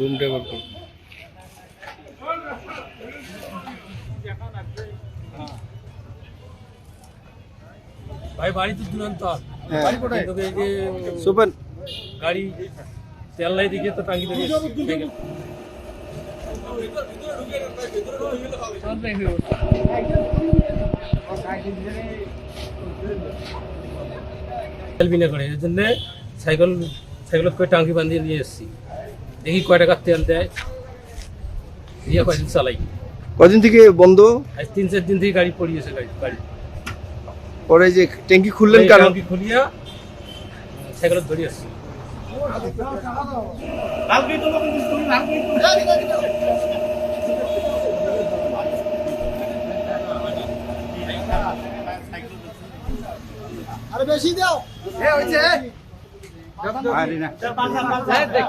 বুমটা এবার করো। ভাই বাড়ি তো দুরন্ত হ্যাঁ কিন্তু এই যে সুপন গাড়ি তেল নাই দিকে তো টাঙ্গি থেকে তেল বিনা করে এর জন্য সাইকেল করে টাঙ্গি বাঁধিয়ে নিয়ে এসেছি দেখি কয় টাকার তেল দেয় দিয়ে কয়দিন চালাই কদিন থেকে বন্ধ? আজ 3-4 দিন থেকে গাড়ি পড়িয়েছে গাড়ি পরে যে ট্যাঙ্কি খুললেন কারণ টাঙ্গি খুলিয়া সাইকেল ধরে আসছি আরে বেশি দাও এ হইছে আরে না দেখ